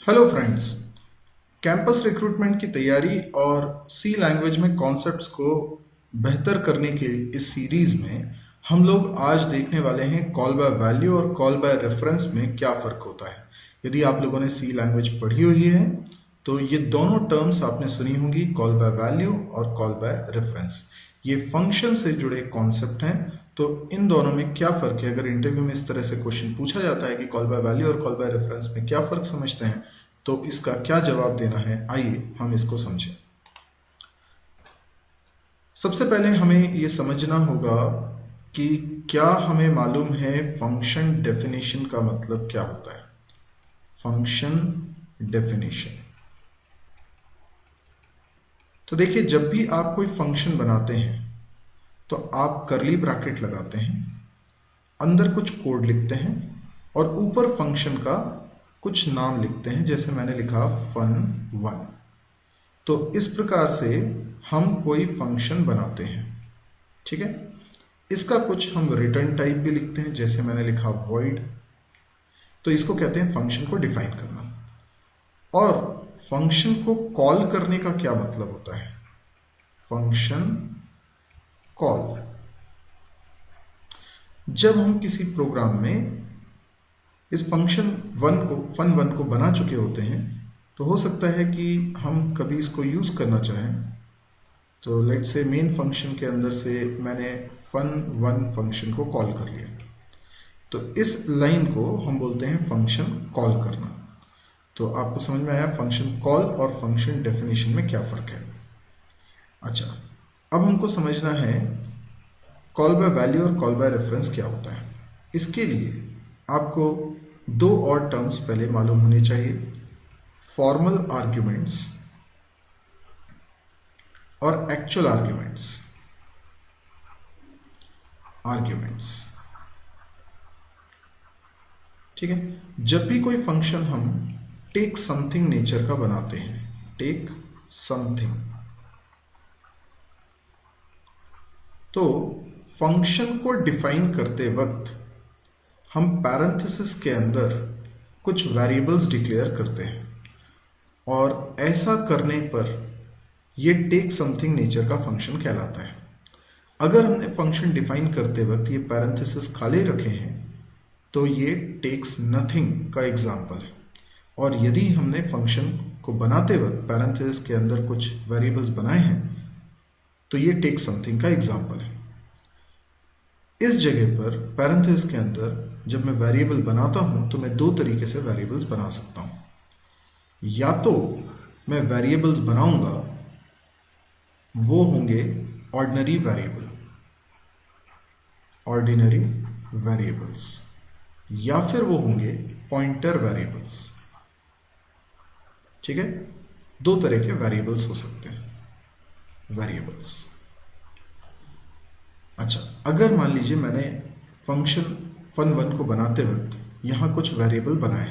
Hello friends. Campus recruitment की तैयारी और सी लैंग्वेज में कॉन्सेप्ट्स को बेहतर करने के इस सीरीज में हम लोग आज देखने वाले हैं कॉल बाय वैल्यू और कॉल बाय रेफरेंस में क्या फ़र्क होता है। यदि आप लोगों ने सी लैंग्वेज पढ़ी हुई है तो ये दोनों टर्म्स आपने सुनी होंगी, कॉल बाय वैल्यू और कॉल बाय रेफरेंस। ये फंक्शन से जुड़े कॉन्सेप्ट हैं। तो इन दोनों में क्या फ़र्क है? अगर इंटरव्यू में इस तरह से क्वेश्चन पूछा जाता है कि कॉल बाय वैल्यू और कॉल बाय रेफरेंस में क्या फ़र्क समझते हैं, तो इसका क्या जवाब देना है, आइए हम इसको समझें। सबसे पहले हमें ये समझना होगा कि क्या हमें मालूम है फंक्शन डेफिनेशन का मतलब क्या होता है। फंक्शन डेफिनेशन, तो देखिए, जब भी आप कोई फंक्शन बनाते हैं तो आप करली ब्रैकेट लगाते हैं, अंदर कुछ कोड लिखते हैं और ऊपर फंक्शन का कुछ नाम लिखते हैं। जैसे मैंने लिखा fun1। तो इस प्रकार से हम कोई फंक्शन बनाते हैं, ठीक है। इसका कुछ हम रिटर्न टाइप भी लिखते हैं, जैसे मैंने लिखा void। तो इसको कहते हैं फंक्शन को डिफाइन करना। और फंक्शन को कॉल करने का क्या मतलब होता है? फंक्शन कॉल, जब हम किसी प्रोग्राम में इस fun1 को बना चुके होते हैं, तो हो सकता है कि हम कभी इसको यूज़ करना चाहें। तो लेट्स से मेन फंक्शन के अंदर से मैंने fun1 फंक्शन को कॉल कर लिया, तो इस लाइन को हम बोलते हैं फंक्शन कॉल करना। तो आपको समझ में आया फंक्शन कॉल और फंक्शन डेफिनेशन में क्या फ़र्क है। अच्छा, अब हमको समझना है कॉल बाय वैल्यू और कॉल बाय रेफरेंस क्या होता है। इसके लिए आपको दो और टर्म्स पहले मालूम होने चाहिए, फॉर्मल आर्ग्यूमेंट्स और एक्चुअल आर्ग्यूमेंट्स। ठीक है, जब भी कोई फंक्शन हम टेक समथिंग नेचर का बनाते हैं, टेक समथिंग, तो फंक्शन को डिफाइन करते वक्त हम पैरेंथेसिस के अंदर कुछ वेरिएबल्स डिक्लेयर करते हैं, और ऐसा करने पर यह टेक समथिंग नेचर का फंक्शन कहलाता है। अगर हमने फंक्शन डिफाइन करते वक्त ये पैरेंथेसिस खाली रखे हैं तो ये टेक्स नथिंग का एग्जाम्पल है। और यदि हमने फंक्शन को बनाते वक्त पैरेंथेसिस के अंदर कुछ वेरिएबल्स बनाए हैं तो ये टेक समथिंग का एग्जाम्पल है। इस जगह पर पैरेंथेसिस के अंदर जब मैं वेरिएबल बनाता हूं तो मैं दो तरीके से वेरिएबल्स बना सकता हूं। या तो मैं वेरिएबल्स बनाऊंगा, वो होंगे ऑर्डिनरी वेरिएबल्स, या फिर वो होंगे पॉइंटर वेरिएबल्स। ठीक है, दो तरह के वेरिएबल्स हो सकते हैं, वेरिएबल्स। अच्छा, अगर मान लीजिए मैंने फंक्शन fun1 को बनाते वक्त यहाँ कुछ वेरिएबल बनाए।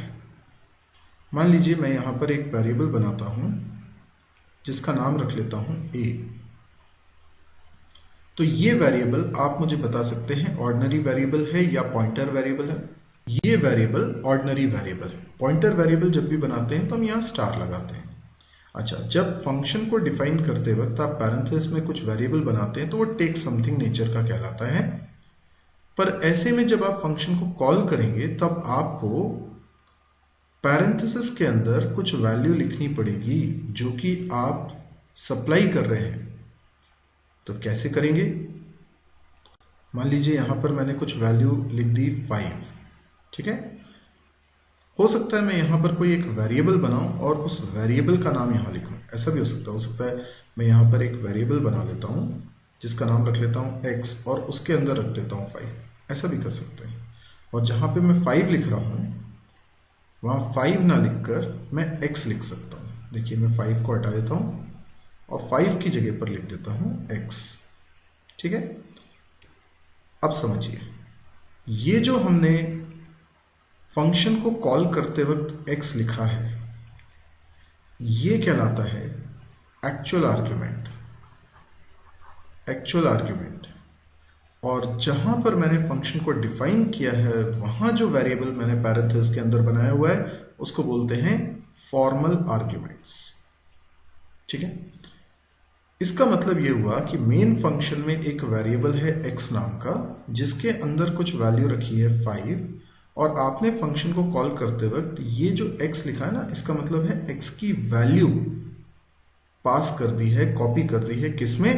मान लीजिए मैं यहाँ पर एक वेरिएबल बनाता हूँ जिसका नाम रख लेता हूँ a। तो ये वेरिएबल आप मुझे बता सकते हैं ऑर्डिनरी वेरिएबल है या पॉइंटर वेरिएबल है। ये वेरिएबल ऑर्डिनरी वेरिएबल है। पॉइंटर वेरिएबल जब भी बनाते हैं तो हम यहाँ स्टार लगाते हैं। अच्छा, जब फंक्शन को डिफाइन करते वक्त आप पैरेंथेसिस में कुछ वेरिएबल बनाते हैं तो वो टेक समथिंग नेचर का कहलाता है। पर ऐसे में जब आप फंक्शन को कॉल करेंगे तब आपको पैरेंथेसिस के अंदर कुछ वैल्यू लिखनी पड़ेगी जो कि आप सप्लाई कर रहे हैं। तो कैसे करेंगे? मान लीजिए यहाँ पर मैंने कुछ वैल्यू लिख दी 5, ठीक है। हो सकता है मैं यहाँ पर कोई एक वेरिएबल बनाऊं और उस वेरिएबल का नाम यहाँ लिखूं। ऐसा भी हो सकता है मैं यहाँ पर एक वेरिएबल बना लेता हूँ जिसका नाम रख लेता हूँ x और उसके अंदर रख देता हूँ 5। ऐसा भी कर सकते हैं। और जहाँ पे मैं 5 लिख रहा हूँ वहाँ 5 ना लिखकर मैं x लिख सकता हूँ। देखिए, मैं 5 को हटा देता हूँ और 5 की जगह पर लिख देता हूँ x। ठीक है, अब समझिए, ये जो हमने फंक्शन को कॉल करते वक्त x लिखा है ये कहलाता है एक्चुअल आर्ग्यूमेंट। और जहां पर मैंने फंक्शन को डिफाइन किया है वहां जो वेरिएबल मैंने पैरेंथेसिस के अंदर बनाया हुआ है उसको बोलते हैं फॉर्मल आर्ग्यूमेंट्स। ठीक है, इसका मतलब ये हुआ कि मेन फंक्शन में एक वेरिएबल है x नाम का, जिसके अंदर कुछ वैल्यू रखी है 5, और आपने फंक्शन को कॉल करते वक्त ये जो x लिखा है ना, इसका मतलब है x की वैल्यू पास कर दी है, कॉपी कर दी है किसमें,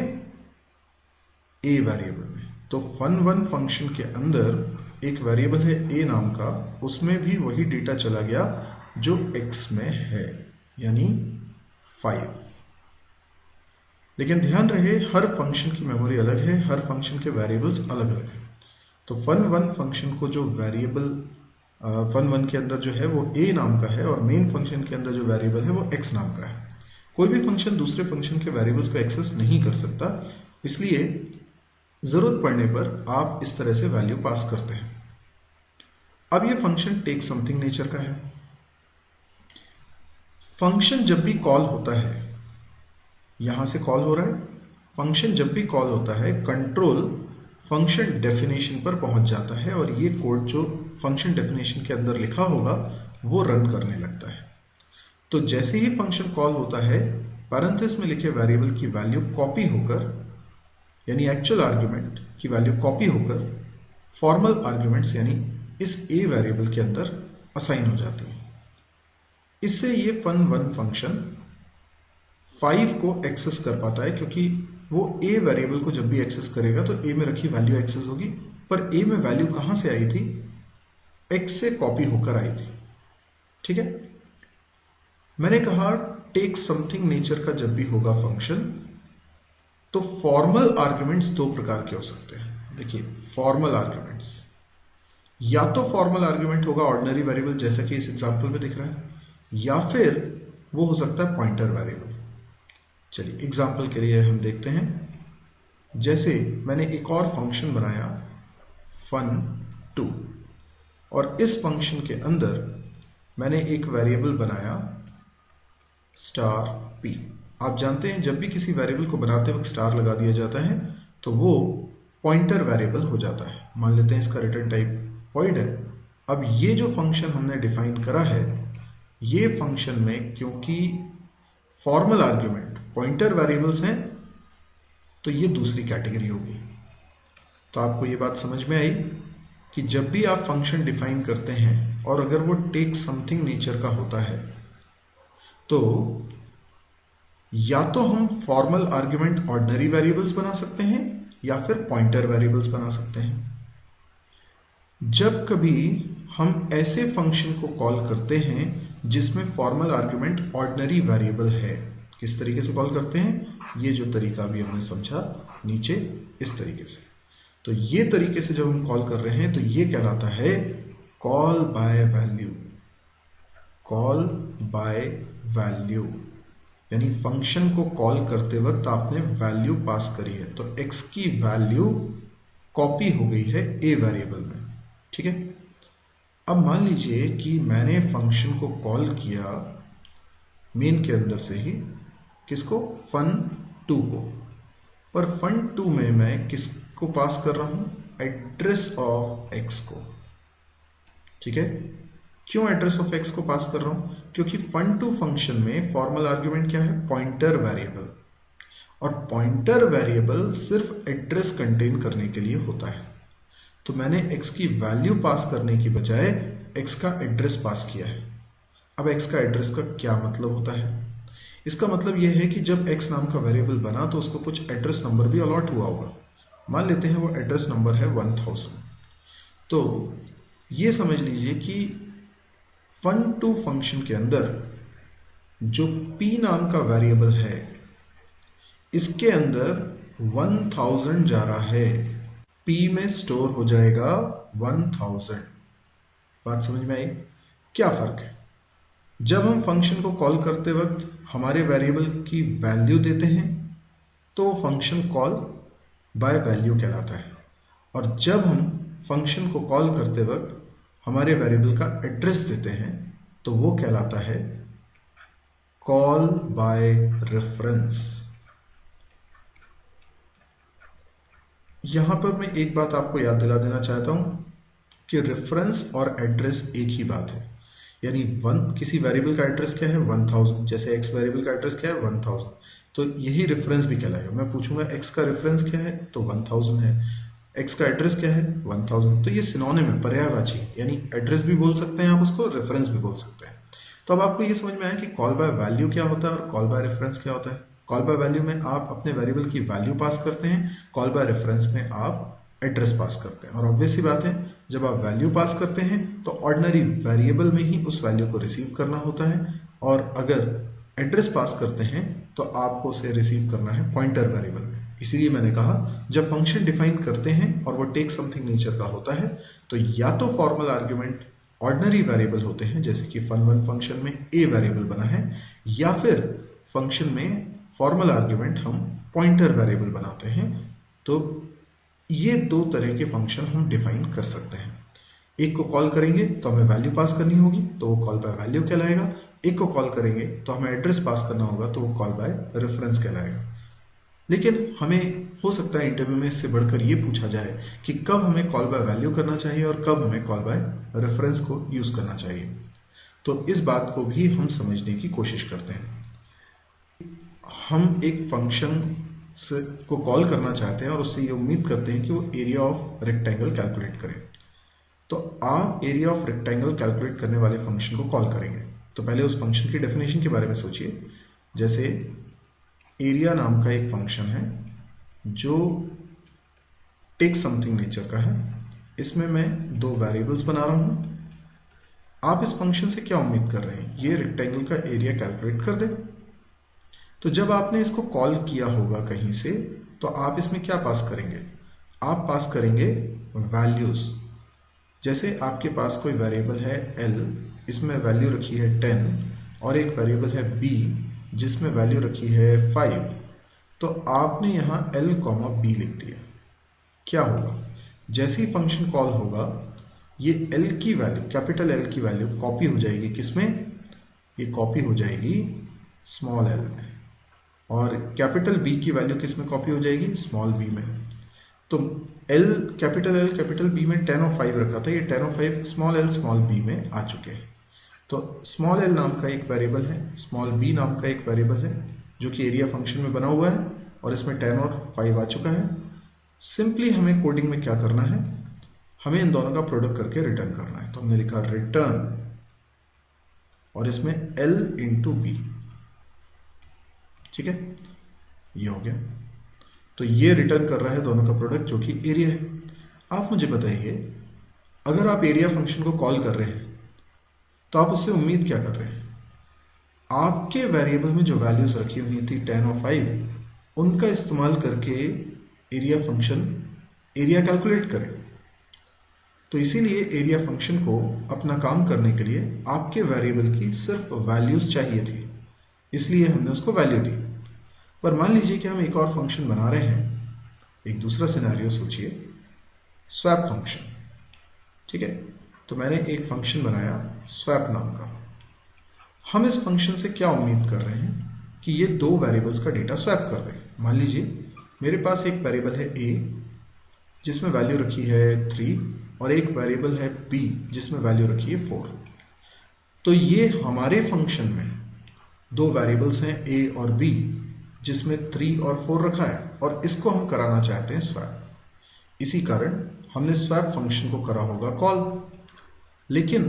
a वेरिएबल में। तो fun1 फंक्शन के अंदर एक वेरिएबल है a नाम का, उसमें भी वही डेटा चला गया जो x में है, यानी 5। लेकिन ध्यान रहे हर फंक्शन की मेमोरी अलग है, हर फंक्शन के वेरिएबल्स अलग अलग हैं। तो fun1 फंक्शन को जो वेरिएबल fun1 के अंदर जो है वो a नाम का है, और मेन फंक्शन के अंदर जो वेरिएबल है वो x नाम का है। कोई भी फंक्शन दूसरे फंक्शन के वेरिएबल्स को एक्सेस नहीं कर सकता, इसलिए जरूरत पड़ने पर आप इस तरह से वैल्यू पास करते हैं। अब ये फंक्शन टेक समथिंग नेचर का है। फंक्शन जब भी कॉल होता है, यहां से कॉल हो रहा है, फंक्शन जब भी कॉल होता है कंट्रोल फंक्शन डेफिनेशन पर पहुंच जाता है, और ये कोड जो फंक्शन डेफिनेशन के अंदर लिखा होगा वो रन करने लगता है। तो जैसे ही फंक्शन कॉल होता है, पैरेंथेसिस में लिखे वेरिएबल की वैल्यू कॉपी होकर, यानी एक्चुअल आर्ग्यूमेंट की वैल्यू कॉपी होकर फॉर्मल आर्ग्यूमेंट्स यानी इस a वेरिएबल के अंदर असाइन हो जाती है। इससे ये fun1 फंक्शन 5 को एक्सेस कर पाता है, क्योंकि वो a वेरिएबल को जब भी एक्सेस करेगा तो a में रखी वैल्यू एक्सेस होगी, पर a में वैल्यू कहां से आई थी, x से कॉपी होकर आई थी। ठीक है, मैंने कहा टेक समथिंग नेचर का जब भी होगा फंक्शन, तो फॉर्मल आर्ग्यूमेंट्स दो प्रकार के हो सकते हैं। देखिए, फॉर्मल आर्ग्यूमेंट्स, या तो फॉर्मल आर्ग्यूमेंट होगा ऑर्डिनरी वेरिएबल जैसा कि इस एग्जांपल में दिख रहा है, या फिर वो हो सकता है पॉइंटर वेरिएबल। चलिए एग्जांपल के लिए हम देखते हैं। जैसे मैंने एक और फंक्शन बनाया fun2, और इस फंक्शन के अंदर मैंने एक वेरिएबल बनाया $p। आप जानते हैं जब भी किसी वेरिएबल को बनाते वक्त स्टार लगा दिया जाता है तो वो पॉइंटर वेरिएबल हो जाता है। मान लेते हैं इसका रिटर्न टाइप वॉइड है। अब ये जो फंक्शन हमने डिफाइन करा है, ये फंक्शन में क्योंकि फॉर्मल आर्ग्यूमेंट पॉइंटर वेरिएबल्स हैं, तो ये दूसरी कैटेगरी होगी। तो आपको ये बात समझ में आई कि जब भी आप फंक्शन डिफाइन करते हैं और अगर वो टेक समथिंग नेचर का होता है, तो या तो हम फॉर्मल आर्ग्यूमेंट ऑर्डिनरी वेरिएबल्स बना सकते हैं या फिर पॉइंटर वेरिएबल्स बना सकते हैं। जब कभी हम ऐसे फंक्शन को कॉल करते हैं जिसमें फॉर्मल आर्ग्यूमेंट ऑर्डिनरी वेरिएबल है, किस तरीके से कॉल करते हैं, ये जो तरीका भी हमने समझा नीचे, इस तरीके से। तो ये तरीके से जब हम कॉल कर रहे हैं तो ये कहलाता है call by value. Call by value यानी फंक्शन को कॉल करते वक्त आपने वैल्यू पास करी है, तो x की वैल्यू कॉपी हो गई है a वेरिएबल में। ठीक है, अब मान लीजिए कि मैंने फंक्शन को कॉल किया मेन के अंदर से ही, किसको, fun2 को, पर fun2 में मैं किसको पास कर रहा हूं, एड्रेस ऑफ x को। ठीक है, क्यों एड्रेस ऑफ x को पास कर रहा हूं, क्योंकि fun2 फंक्शन में फॉर्मल आर्ग्यूमेंट क्या है, पॉइंटर वेरिएबल, और पॉइंटर वेरिएबल सिर्फ एड्रेस कंटेन करने के लिए होता है। तो मैंने x की वैल्यू पास करने की बजाय x का एड्रेस पास किया है। अब x का एड्रेस का क्या मतलब होता है, इसका मतलब यह है कि जब x नाम का वेरिएबल बना तो उसको कुछ एड्रेस नंबर भी अलॉट हुआ होगा। मान लेते हैं वो एड्रेस नंबर है 1000। तो ये समझ लीजिए कि fun2 फंक्शन के अंदर जो p नाम का वेरिएबल है, इसके अंदर 1000 जा रहा है, p में स्टोर हो जाएगा 1000। बात समझ में आई? क्या फर्क है, जब हम फंक्शन को कॉल करते वक्त हमारे वेरिएबल की वैल्यू देते हैं तो फंक्शन कॉल बाय वैल्यू कहलाता है, और जब हम फंक्शन को कॉल करते वक्त हमारे वेरिएबल का एड्रेस देते हैं तो वो कहलाता है कॉल बाय रेफरेंस। यहां पर मैं एक बात आपको याद दिला देना चाहता हूं कि रेफरेंस और एड्रेस एक ही बात है। यानी किसी वेरिएबल का एड्रेस क्या है 1000, जैसे x वेरिएबल का एड्रेस क्या है 1000, तो यही रेफरेंस भी कहलाएगा। मैं पूछूंगा x का रेफरेंस क्या है तो 1000 है, x का एड्रेस क्या है 1000, तो ये सिनोनिम है, पर्यायवाची, यानी एड्रेस भी बोल सकते हैं आप उसको, रेफरेंस भी बोल सकते हैं। तो अब आपको ये समझ में आया कि कॉल बाय वैल्यू क्या होता है और कॉल बाय रेफरेंस क्या होता है। कॉल बाय वैल्यू में आप अपने वेरिएबल की वैल्यू पास करते हैं, कॉल बाय रेफरेंस में आप एड्रेस पास करते हैं। और ऑब्वियस सी बात है, जब आप वैल्यू पास करते हैं तो ऑर्डिनरी वेरिएबल में ही उस वैल्यू को रिसीव करना होता है, और अगर एड्रेस पास करते हैं तो आपको उसे रिसीव करना है पॉइंटर वेरिएबल में। इसीलिए मैंने कहा जब फंक्शन डिफाइन करते हैं और वो टेक समथिंग नेचर का होता है तो या तो फॉर्मल आर्ग्यूमेंट ऑर्डिनरी वेरिएबल होते हैं, जैसे कि fun1 फंक्शन में a वेरिएबल बना है, या फिर फंक्शन में फॉर्मल आर्ग्यूमेंट हम पॉइंटर वेरिएबल बनाते हैं। तो ये दो तरह के फंक्शन हम डिफाइन कर सकते हैं। एक को कॉल करेंगे तो हमें वैल्यू पास करनी होगी तो वो कॉल बाय वैल्यू कहलाएगा, एक को कॉल करेंगे तो हमें एड्रेस पास करना होगा तो वो कॉल बाय रेफरेंस कहलाएगा। लेकिन हमें हो सकता है इंटरव्यू में इससे बढ़कर ये पूछा जाए कि कब हमें कॉल बाय वैल्यू करना चाहिए और कब हमें कॉल बाय रेफरेंस को यूज करना चाहिए। तो इस बात को भी हम समझने की कोशिश करते हैं। हम एक फंक्शन को कॉल करना चाहते हैं और उससे ये उम्मीद करते हैं कि वो एरिया ऑफ रेक्टेंगल कैलकुलेट करे। तो आप एरिया ऑफ रेक्टेंगल कैलकुलेट करने वाले फंक्शन को कॉल करेंगे तो पहले उस फंक्शन की डेफिनेशन के बारे में सोचिए। जैसे एरिया नाम का एक फंक्शन है जो टेक समथिंग नेचर का है, इसमें मैं दो वेरिएबल्स बना रहा हूं। आप इस फंक्शन से क्या उम्मीद कर रहे हैं, ये रेक्टेंगल का एरिया कैलकुलेट कर दे। तो जब आपने इसको कॉल किया होगा कहीं से तो आप इसमें क्या पास करेंगे, आप पास करेंगे वैल्यूज। जैसे आपके पास कोई वेरिएबल है l, इसमें वैल्यू रखी है 10, और एक वेरिएबल है b जिसमें वैल्यू रखी है 5। तो आपने यहाँ l, b लिख दिया। क्या होगा, जैसे ही फंक्शन कॉल होगा ये l की वैल्यू, कैपिटल L की वैल्यू कॉपी हो जाएगी किसमें, ये कॉपी हो जाएगी स्मॉल l में, और कैपिटल B की वैल्यू किस में कॉपी हो जाएगी, स्मॉल b में। तो कैपिटल L B में 10 और 5 रखा था, ये 10 और 5 स्मॉल b में आ चुके हैं। तो स्मॉल l नाम का एक वेरिएबल है, स्मॉल b नाम का एक वेरिएबल है जो कि एरिया फंक्शन में बना हुआ है, और इसमें 10 और 5 आ चुका है। सिंपली हमें कोडिंग में क्या करना है, हमें इन दोनों का प्रोडक्ट करके रिटर्न करना है। तो हमने लिखा रिटर्न और इसमें l इंटू बी, ठीक है, ये हो गया। तो ये रिटर्न कर रहा है दोनों का प्रोडक्ट जो कि एरिया है। आप मुझे बताइए, अगर आप एरिया फंक्शन को कॉल कर रहे हैं तो आप उससे उम्मीद क्या कर रहे हैं, आपके वेरिएबल में जो वैल्यूज रखी हुई थी 10 और 5 उनका इस्तेमाल करके एरिया फंक्शन एरिया कैलकुलेट करे। तो इसीलिए एरिया फंक्शन को अपना काम करने के लिए आपके वेरिएबल की सिर्फ वैल्यूज चाहिए थी, इसलिए हमने उसको वैल्यू दी। पर मान लीजिए कि हम एक और फंक्शन बना रहे हैं, एक दूसरा सिनेरियो सोचिए, स्वैप फंक्शन, ठीक है। तो मैंने एक फंक्शन बनाया स्वैप नाम का। हम इस फंक्शन से क्या उम्मीद कर रहे हैं कि ये दो वेरिएबल्स का डेटा स्वैप कर दे। मान लीजिए मेरे पास एक वेरिएबल है a जिसमें वैल्यू रखी है 3 और एक वेरिएबल है b जिसमें वैल्यू रखी है 4। तो ये हमारे फंक्शन में दो वेरिएबल्स हैं a और b जिसमें 3 और 4 रखा है, और इसको हम कराना चाहते हैं स्वैप। इसी कारण हमने स्वैप फंक्शन को करा होगा कॉल। लेकिन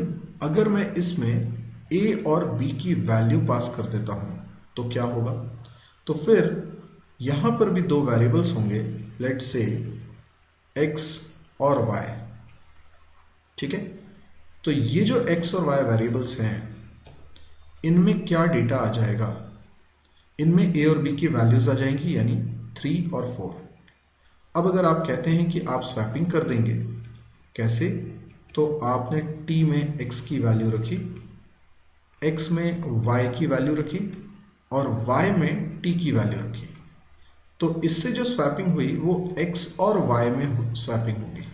अगर मैं इसमें a और b की वैल्यू पास कर देता हूं तो क्या होगा, तो फिर यहां पर भी दो वेरिएबल्स होंगे, लेट्स से x और y, ठीक है। तो ये जो x और y वेरिएबल्स हैं इनमें क्या डेटा आ जाएगा, इनमें a और b की वैल्यूज आ जाएंगी, यानी 3 और 4। अब अगर आप कहते हैं कि आप स्वैपिंग कर देंगे, कैसे, तो आपने t में x की वैल्यू रखी, x में y की वैल्यू रखी और y में t की वैल्यू रखी। तो इससे जो स्वैपिंग हुई वो x और y में स्वैपिंग होगी,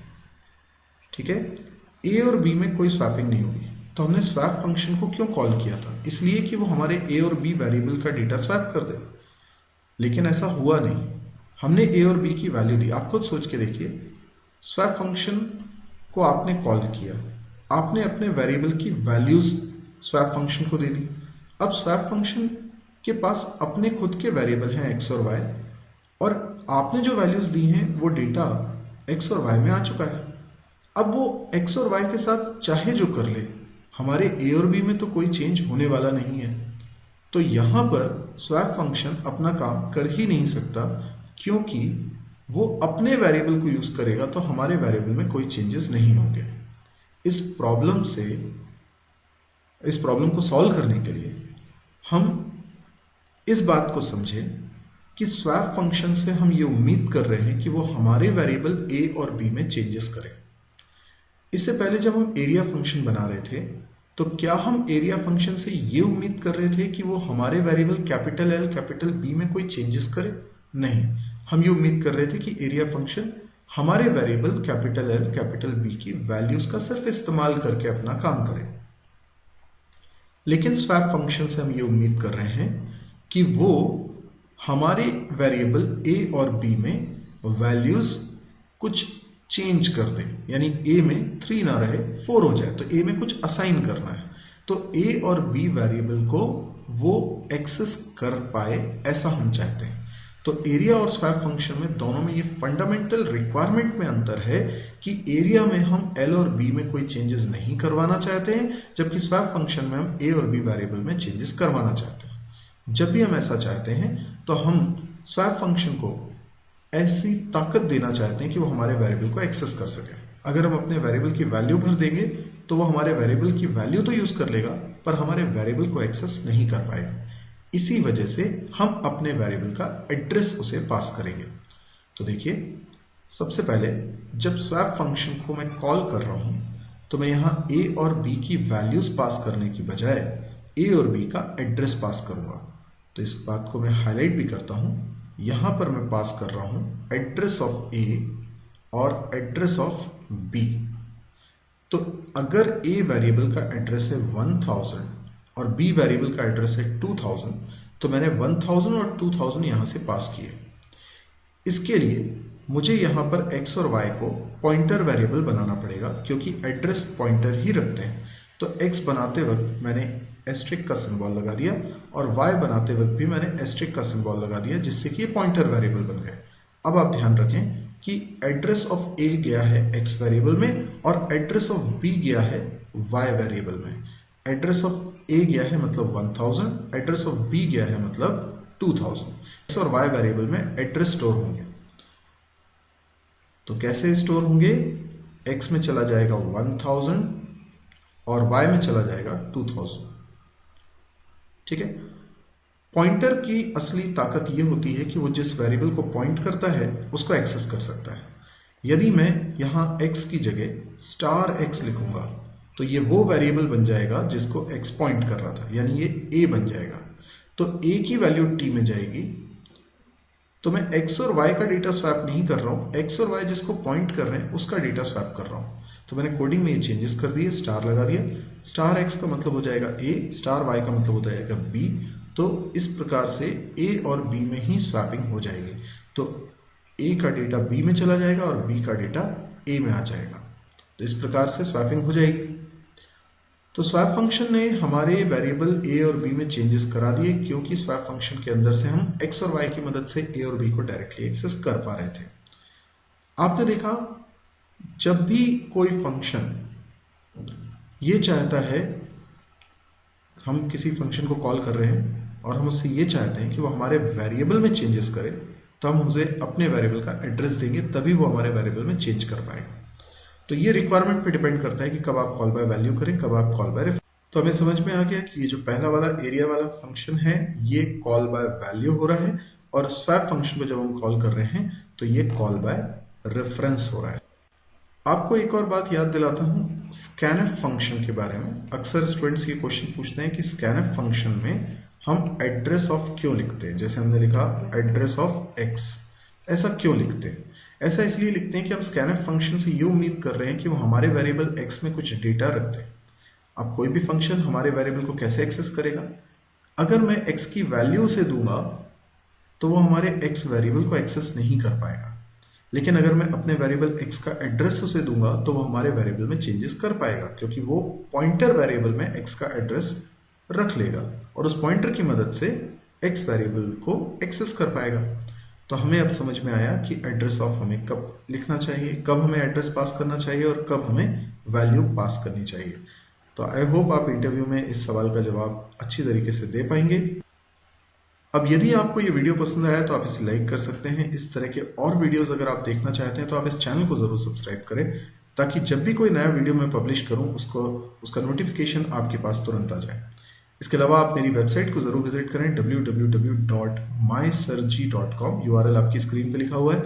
ठीक है। a और b में कोई स्वैपिंग नहीं होगी। तो हमने स्वैप फंक्शन को क्यों कॉल किया था, इसलिए कि वो हमारे a और b वेरिएबल का डेटा स्वैप कर दे। लेकिन ऐसा हुआ नहीं, हमने a और b की वैल्यू दी। आप खुद सोच के देखिए, स्वैप फंक्शन को आपने कॉल किया, आपने अपने वेरिएबल की वैल्यूज स्वैप फंक्शन को दे दी। अब स्वैप फंक्शन के पास अपने खुद के वेरिएबल हैं एक्स और वाई, और आपने जो वैल्यूज दी हैं वो डेटा एक्स और वाई में आ चुका है। अब वो एक्स और वाई के साथ चाहे जो कर ले, हमारे ए और बी में तो कोई चेंज होने वाला नहीं है। तो यहाँ पर स्वैप फंक्शन अपना काम कर ही नहीं सकता, क्योंकि वो अपने वेरिएबल को यूज करेगा तो हमारे वेरिएबल में कोई चेंजेस नहीं होंगे। इस प्रॉब्लम को सॉल्व करने के लिए हम इस बात को समझें कि स्वैप फंक्शन से हम ये उम्मीद कर रहे हैं कि वो हमारे वेरिएबल ए और बी में चेंजेस करे। इससे पहले जब हम एरिया फंक्शन बना रहे थे तो क्या हम एरिया फंक्शन से ये उम्मीद कर रहे थे कि वो हमारे variable capital L capital B में कोई चेंजेस करे? नहीं, हम ये उम्मीद कर रहे थे कि एरिया फंक्शन हमारे variable capital L capital B की वैल्यूज का सिर्फ इस्तेमाल करके अपना काम करे। लेकिन स्वैप फंक्शन से हम ये उम्मीद कर रहे हैं कि वो हमारे वेरिएबल ए और बी में वैल्यूज कुछ चेंज कर दे, यानी ए में 3 ना रहे 4 हो जाए, तो ए में कुछ असाइन करना है, तो ए और बी वेरिएबल को वो एक्सेस कर पाए, ऐसा हम चाहते हैं। तो एरिया और स्वैप फंक्शन में दोनों में ये फंडामेंटल रिक्वायरमेंट में अंतर है कि एरिया में हम एल और बी में कोई चेंजेस नहीं करवाना चाहते हैं, जबकि स्वैप फंक्शन में हम ए और बी वेरिएबल में चेंजेस करवाना चाहते हैं। जब भी हम ऐसा चाहते हैं तो हम स्वैप फंक्शन को ऐसी ताकत देना चाहते हैं कि वो हमारे वेरिएबल को एक्सेस कर सके। अगर हम अपने वेरिएबल की वैल्यू भर देंगे तो वो हमारे वेरिएबल की वैल्यू तो यूज कर लेगा, पर हमारे वेरिएबल को एक्सेस नहीं कर पाएगा। इसी वजह से हम अपने वेरिएबल का एड्रेस उसे पास करेंगे। तो देखिए, सबसे पहले जब स्वैप फंक्शन को मैं कॉल कर रहा हूं तो मैं यहां ए और बी की वैल्यूज पास करने की बजाय ए और बी का एड्रेस पास करूंगा। तो इस बात को मैं हाईलाइट भी करता हूं। यहां पर मैं पास कर रहा हूं एड्रेस ऑफ ए और एड्रेस ऑफ बी। तो अगर ए वेरिएबल का एड्रेस है 1000 और बी वेरिएबल का एड्रेस है 2000, तो मैंने 1000 और 2000 यहां से पास किए। इसके लिए मुझे यहां पर x और y को पॉइंटर वेरिएबल बनाना पड़ेगा, क्योंकि एड्रेस पॉइंटर ही रखते हैं। तो x बनाते वक्त मैंने एस्ट्रिक का सिंबल लगा दिया और y बनाते वक्त भी मैंने एस्ट्रिक का सिंबल लगा दिया, जिससे कि ये पॉइंटर वेरिएबल बन गए। अब आप ध्यान रखें कि एड्रेस ऑफ a गया है x वेरिएबल में और एड्रेस ऑफ b गया है y वेरिएबल में। एड्रेस ऑफ a गया है मतलब 1000, एड्रेस ऑफ b गया है मतलब 2000। x और y वेरिएबल में एड्रेस स्टोर होंगे। तो कैसे स्टोर होंगे? x में चला जाएगा 1000 और y में चला जाएगा 2000। ठीक है। पॉइंटर की असली ताकत यह होती है कि वो जिस वेरिएबल को पॉइंट करता है उसको एक्सेस कर सकता है। यदि मैं यहां x की जगह स्टार x लिखूंगा तो ये वो वेरिएबल बन जाएगा जिसको x पॉइंट कर रहा था, यानी ये a बन जाएगा। तो a की वैल्यू t में जाएगी। तो मैं x और y का डेटा स्वैप नहीं कर रहा हूं, x और y जिसको पॉइंट कर रहे हैं उसका डेटा स्वैप कर रहा हूं। तो मैंने कोडिंग में ये चेंजेस कर दिए, स्टार लगा दिया। स्टार x का मतलब हो जाएगा a, स्टार y का मतलब हो जाएगा b। तो इस प्रकार से a और b में ही स्वैपिंग हो जाएगी। तो a का डेटा b में चला जाएगा और b का डेटा a में आ जाएगा। तो इस प्रकार से स्वैपिंग हो जाएगी। तो स्वैप फंक्शन ने हमारे वेरिएबल a और b में चेंजेस करा दिए, क्योंकि स्वैप फंक्शन के अंदर से हम x और y की मदद से a और b को डायरेक्टली एक्सेस कर पा रहे थे। आपने देखा, जब भी कोई फंक्शन ये चाहता है, हम किसी फंक्शन को कॉल कर रहे हैं और हम उससे ये चाहते हैं कि वो हमारे वेरिएबल में चेंजेस करे, तो हम उसे अपने वेरिएबल का एड्रेस देंगे, तभी वो हमारे वेरिएबल में चेंज कर पाएगा। तो ये रिक्वायरमेंट पे डिपेंड करता है कि कब आप कॉल बाय वैल्यू करें, कब आप कॉल बाय। तो हमें समझ में आ गया कि ये जो पहला वाला एरिया वाला फंक्शन है ये कॉल बाय वैल्यू हो रहा है, और स्वैप फंक्शन को जब हम कॉल कर रहे हैं तो ये कॉल बाय रेफरेंस हो रहा है। आपको एक और बात याद दिलाता हूं स्कैनएफ फंक्शन के बारे में। अक्सर स्टूडेंट्स ये क्वेश्चन पूछते हैं कि स्कैनएफ फंक्शन में हम एड्रेस ऑफ क्यों लिखते हैं। जैसे हमने लिखा एड्रेस ऑफ x, ऐसा क्यों लिखते हैं? ऐसा इसलिए लिखते हैं कि हम स्कैनएफ फंक्शन से ये उम्मीद कर रहे हैं कि वो हमारे वेरिएबल x में कुछ डेटा रखते हैं। अब कोई भी फंक्शन हमारे वेरिएबल को कैसे एक्सेस करेगा? अगर मैं x की वैल्यू से दूंगा तो वो हमारे x वेरिएबल को एक्सेस नहीं कर पाएगा। लेकिन अगर मैं अपने वेरिएबल x का एड्रेस उसे दूंगा तो वो हमारे वेरिएबल में चेंजेस कर पाएगा, क्योंकि वो पॉइंटर वेरिएबल में x का एड्रेस रख लेगा और उस पॉइंटर की मदद से x वेरिएबल को एक्सेस कर पाएगा। तो हमें अब समझ में आया कि एड्रेस ऑफ हमें कब लिखना चाहिए, कब हमें एड्रेस पास करना चाहिए और कब हमें वैल्यू पास करनी चाहिए। तो आई होप आप इंटरव्यू में इस सवाल का जवाब अच्छी तरीके से दे पाएंगे। अब यदि आपको ये वीडियो पसंद आया तो आप इसे लाइक कर सकते हैं। इस तरह के और वीडियोस अगर आप देखना चाहते हैं तो आप इस चैनल को ज़रूर सब्सक्राइब करें, ताकि जब भी कोई नया वीडियो मैं पब्लिश करूं उसका नोटिफिकेशन आपके पास तुरंत आ जाए। इसके अलावा आप मेरी वेबसाइट को ज़रूर विजिट करें www.mysirji.com। URL आपकी स्क्रीन पे लिखा हुआ है।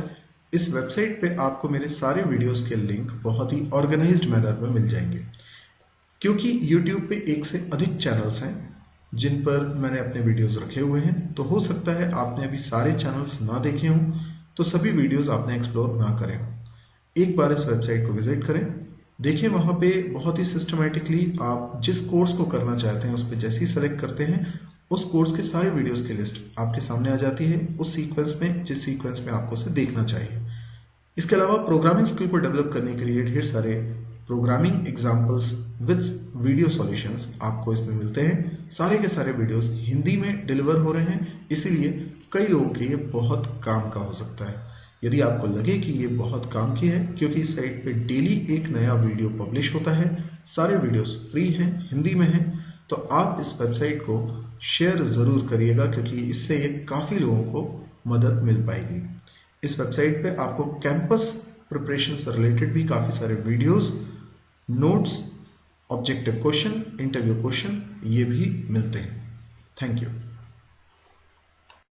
इस वेबसाइट पे आपको मेरे सारे वीडियोस के लिंक बहुत ही ऑर्गेनाइज्ड मैनर में मिल जाएंगे, क्योंकि YouTube पे 1 से अधिक चैनल्स हैं जिन पर मैंने अपने वीडियोस रखे हुए हैं। तो हो सकता है आपने अभी सारे चैनल्स ना देखे हों, तो सभी वीडियोस आपने एक्सप्लोर ना करें हों। एक बार इस वेबसाइट को विजिट करें, देखिए वहाँ पे बहुत ही सिस्टमेटिकली आप जिस कोर्स को करना चाहते हैं उस पर जैसे ही सेलेक्ट करते हैं, उस कोर्स के सारे वीडियोस की लिस्ट आपके सामने आ जाती है, उस सीक्वेंस में जिस सीक्वेंस में आपको उसे देखना चाहिए। इसके अलावा प्रोग्रामिंग स्किल को डेवलप करने के लिए ढेर सारे programming examples with video solutions आपको इसमें मिलते हैं। सारे के सारे वीडियोस हिंदी में डिलीवर हो रहे हैं, इसीलिए कई लोगों के ये बहुत काम का हो सकता है। यदि आपको लगे कि ये बहुत काम की है, क्योंकि इस साइट पे डेली एक नया वीडियो पब्लिश होता है, सारे वीडियोस फ्री हैं, हिंदी में हैं, तो आप इस वेबसाइट को शेयर ज़रूर करिएगा, क्योंकि इससे ये काफ़ी लोगों को मदद मिल पाएगी। इस वेबसाइट पे आपको कैंपस प्रिपरेशन से रिलेटेड भी काफ़ी सारे videos, notes, objective question, interview question ये भी मिलते हैं। Thank you.